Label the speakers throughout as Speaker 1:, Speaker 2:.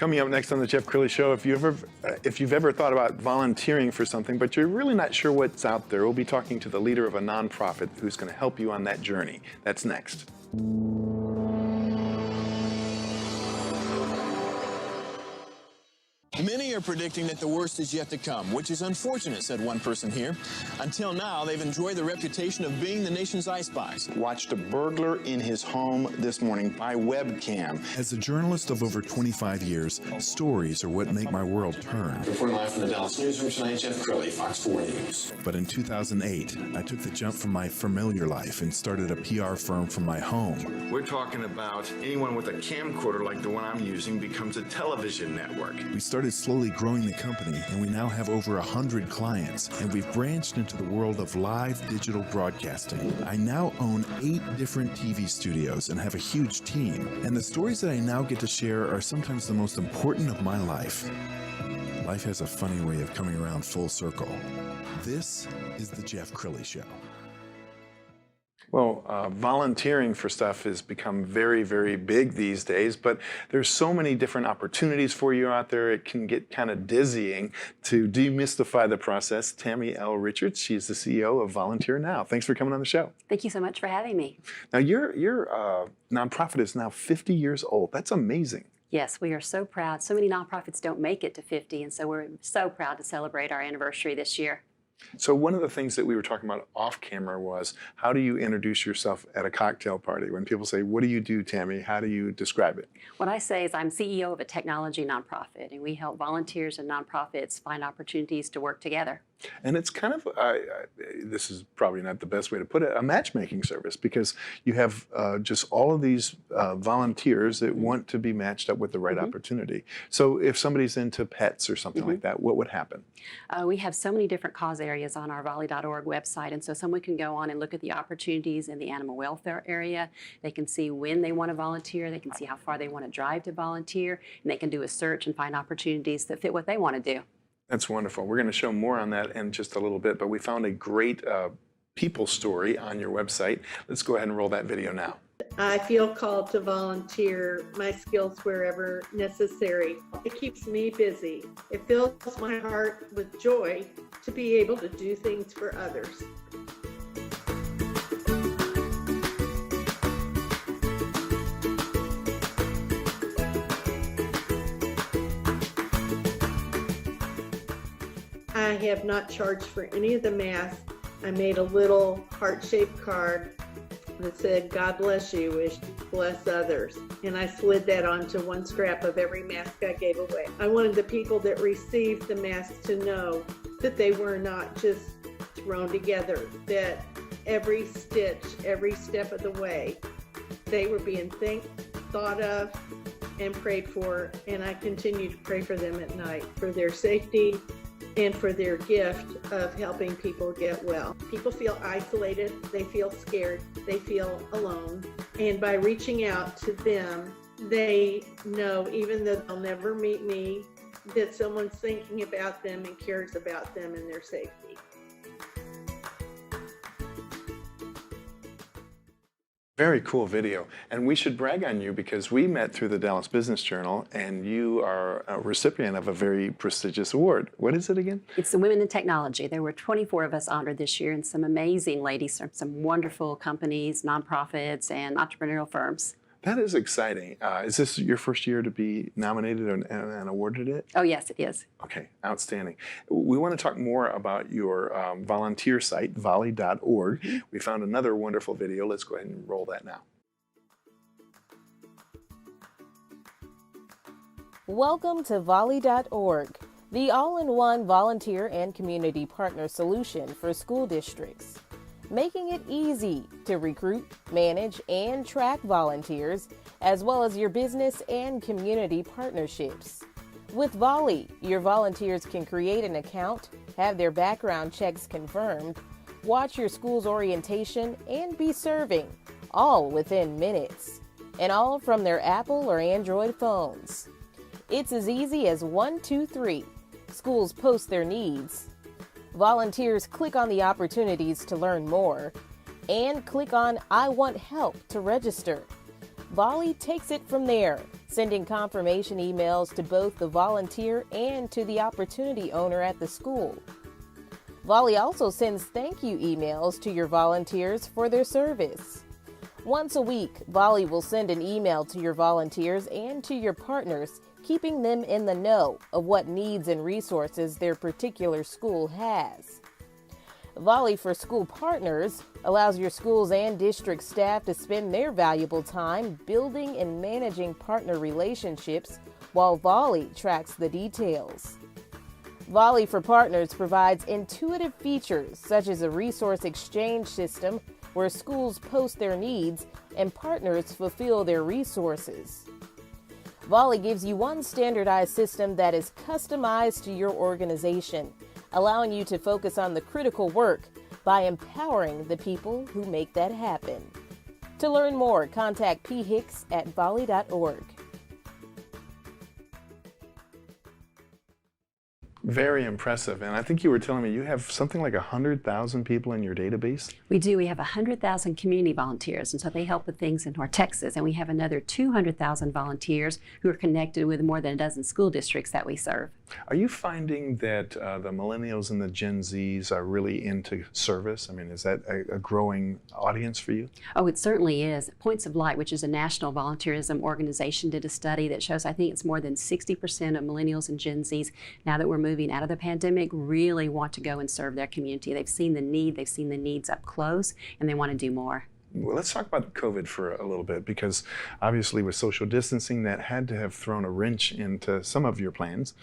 Speaker 1: Coming up next on the Jeff Crilley Show, if you've ever thought about volunteering for something, but you're really not sure what's out there, we'll be talking to the leader of a nonprofit who's going to help you on that journey. That's next.
Speaker 2: Many are predicting that the worst is yet to come, which is unfortunate, said one person here. Until now, they've enjoyed the reputation of being the nation's I Spies.
Speaker 3: Watched a burglar in his home this morning by webcam.
Speaker 4: As a journalist of over 25 years, stories are what make my world turn.
Speaker 2: Reporting live from the Dallas newsroom tonight, Jeff Crilley, Fox 4 News.
Speaker 4: But in 2008, I took the jump from my familiar life and started a PR firm from my home.
Speaker 5: We're talking about anyone with a camcorder like the one I'm using becomes a television network.
Speaker 4: We started slowly growing the company, and we now have over 100 clients, and we've branched into the world of live digital broadcasting. I now own 8 different TV studios and have a huge team, and the stories that I now get to share are sometimes the most important of my life. Life has a funny way of coming around full circle. This is the Jeff Crilley Show.
Speaker 1: Well, volunteering for stuff has become very, very big these days, but there's so many different opportunities for you out there, it can get kind of dizzying. To demystify the process, Tammy L. Richards, she's the CEO of VolunteerNow. Thanks for coming on the show.
Speaker 6: Thank you so much for having me.
Speaker 1: Now, your nonprofit is now 50 years old. That's amazing.
Speaker 6: Yes, we are so proud. So many nonprofits don't make it to 50, and so we're so proud to celebrate our anniversary this year.
Speaker 1: So one of the things that we were talking about off camera was, how do you introduce yourself at a cocktail party? When people say, what do you do, Tammy? How do you describe it?
Speaker 6: What I say is I'm CEO of a technology nonprofit, and we help volunteers and nonprofits find opportunities to work together.
Speaker 1: And it's kind of, this is probably not the best way to put it, a matchmaking service, because you have just all of these volunteers that want to be matched up with the right opportunity. So if somebody's into pets or something like that, what would happen?
Speaker 6: We have so many different cause areas on our volley.org website, and so someone can go on and look at the opportunities in the animal welfare area. They can see when they want to volunteer, they can see how far they want to drive to volunteer, and they can do a search and find opportunities that fit what they want to do.
Speaker 1: That's wonderful. We're going to show more on that in just a little bit, but we found a great people story on your website. Let's go ahead and roll that video now.
Speaker 7: I feel called to volunteer my skills wherever necessary. It keeps me busy. It fills my heart with joy to be able to do things for others. I have not charged for any of the masks. I made a little heart-shaped card that said, God bless you, wish bless others. And I slid that onto one scrap of every mask I gave away. I wanted the people that received the masks to know that they were not just thrown together, that every stitch, every step of the way, they were being thought of and prayed for. And I continue to pray for them at night, for their safety and for their gift of helping people get well. People feel isolated, they feel scared, they feel alone. And by reaching out to them, they know, even though they'll never meet me, that someone's thinking about them and cares about them and their safety.
Speaker 1: Very cool video. And we should brag on you because we met through the Dallas Business Journal, and you are a recipient of a very prestigious award. What is it again?
Speaker 6: It's the Women in Technology. There were 24 of us honored this year, and some amazing ladies from some wonderful companies, nonprofits, and entrepreneurial firms.
Speaker 1: That is exciting. Is this your first year to be nominated and awarded it?
Speaker 6: Oh, yes, it is.
Speaker 1: Okay, outstanding. We want to talk more about your volunteer site, volley.org. We found another wonderful video. Let's go ahead and roll that now.
Speaker 8: Welcome to volley.org, the all-in-one volunteer and community partner solution for school districts, making it easy to recruit, manage, and track volunteers, as well as your business and community partnerships. With Volley, your volunteers can create an account, have their background checks confirmed, watch your school's orientation, and be serving, all within minutes, and all from their Apple or Android phones. It's as easy as 1, 2, 3. Schools post their needs. Volunteers click on the opportunities to learn more and click on I Want Help to register. Volley takes it from there, sending confirmation emails to both the volunteer and to the opportunity owner at the school. Volley also sends thank you emails to your volunteers for their service. Once a week, Volley will send an email to your volunteers and to your partners, keeping them in the know of what needs and resources their particular school has. Volley for School Partners allows your schools and district staff to spend their valuable time building and managing partner relationships, while Volley tracks the details. Volley for Partners provides intuitive features such as a resource exchange system where schools post their needs and partners fulfill their resources. Volley gives you one standardized system that is customized to your organization, allowing you to focus on the critical work by empowering the people who make that happen. To learn more, contact P. Hicks at volley.org.
Speaker 1: Very impressive. And I think you were telling me you have something like 100,000 people in your database?
Speaker 6: We do. We have 100,000 community volunteers, and so they help with things in North Texas. And we have another 200,000 volunteers who are connected with more than a dozen school districts that we serve.
Speaker 1: Are you finding that the millennials and the Gen Zs are really into service? I mean, is that a growing audience for you?
Speaker 6: Oh, it certainly is. Points of Light, which is a national volunteerism organization, did a study that shows I think it's more than 60% of millennials and Gen Zs, now that we're moving out of the pandemic, really want to go and serve their community. They've seen the need, they've seen the needs up close, and they want to do more.
Speaker 1: Well, let's talk about COVID for a little bit, because obviously with social distancing, that had to have thrown a wrench into some of your plans.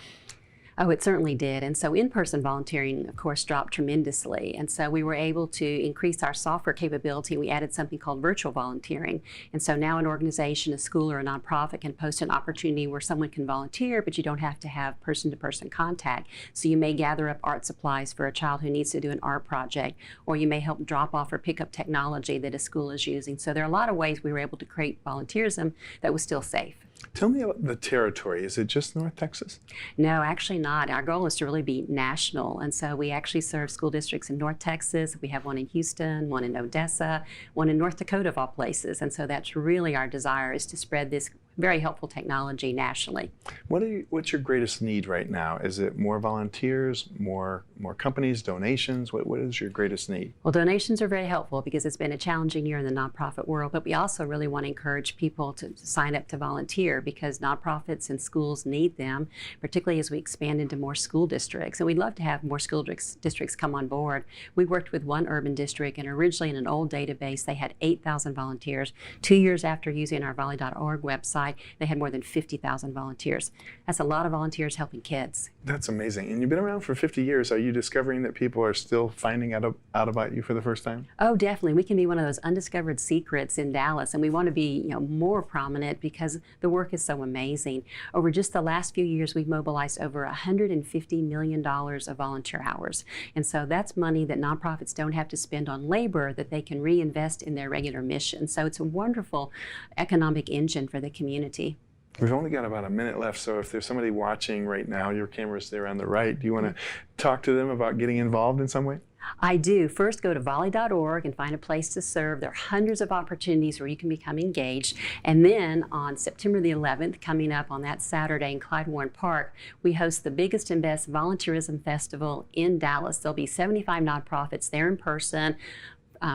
Speaker 6: Oh, it certainly did. And so in-person volunteering, of course, dropped tremendously. And so we were able to increase our software capability. We added something called virtual volunteering. And so now an organization, a school, or a nonprofit can post an opportunity where someone can volunteer, but you don't have to have person-to-person contact. So you may gather up art supplies for a child who needs to do an art project, or you may help drop off or pick up technology that a school is using. So there are a lot of ways we were able to create volunteerism that was still safe.
Speaker 1: Tell me about the territory. Is it just North Texas?
Speaker 6: No, actually not. Our goal is to really be national. And so we actually serve school districts in North Texas. We have one in Houston, one in Odessa, one in North Dakota of all places. And so that's really our desire, is to spread this very helpful technology nationally.
Speaker 1: What's your greatest need right now? Is it more volunteers, more companies, donations? What is your greatest need?
Speaker 6: Well, donations are very helpful because it's been a challenging year in the nonprofit world, but we also really want to encourage people to sign up to volunteer, because nonprofits and schools need them, particularly as we expand into more school districts. And we'd love to have more school districts come on board. We worked with one urban district, and originally in an old database, they had 8,000 volunteers. 2 years after using our volley.org website, they had more than 50,000 volunteers. That's a lot of volunteers helping kids.
Speaker 1: That's amazing. And you've been around for 50 years. Are you discovering that people are still finding out about you for the first time?
Speaker 6: Oh, definitely. We can be one of those undiscovered secrets in Dallas, and we want to be, more prominent because the work is so amazing. Over just the last few years, we've mobilized over $150 million of volunteer hours. And so that's money that nonprofits don't have to spend on labor that they can reinvest in their regular mission. So it's a wonderful economic engine for the community.
Speaker 1: We've only got about a minute left, so if there's somebody watching right now, your camera's there on the right, do you want to talk to them about getting involved in some way?
Speaker 6: I do. First, go to volley.org and find a place to serve. There are hundreds of opportunities where you can become engaged. And then on September the 11th, coming up on that Saturday in Clyde Warren Park, we host the biggest and best volunteerism festival in Dallas. There'll be 75 nonprofits there in person.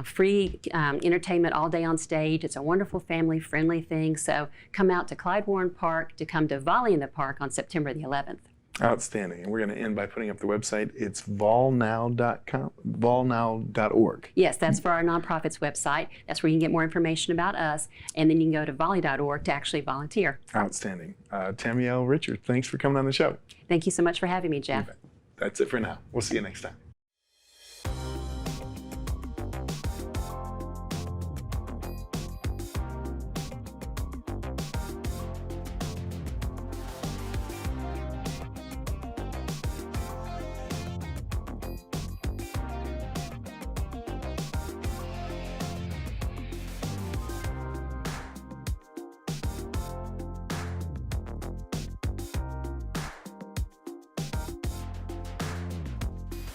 Speaker 6: Free entertainment all day on stage. It's a wonderful family-friendly thing. So come out to Clyde Warren Park to come to Volley in the Park on September the 11th.
Speaker 1: Outstanding. And we're going to end by putting up the website. It's volnow.com, volnow.org.
Speaker 6: Yes, that's for our nonprofit's website. That's where you can get more information about us. And then you can go to volley.org to actually volunteer.
Speaker 1: Outstanding. Tammy L. Richard, thanks for coming on the show.
Speaker 6: Thank you so much for having me, Jeff.
Speaker 1: That's it for now. We'll see you next time.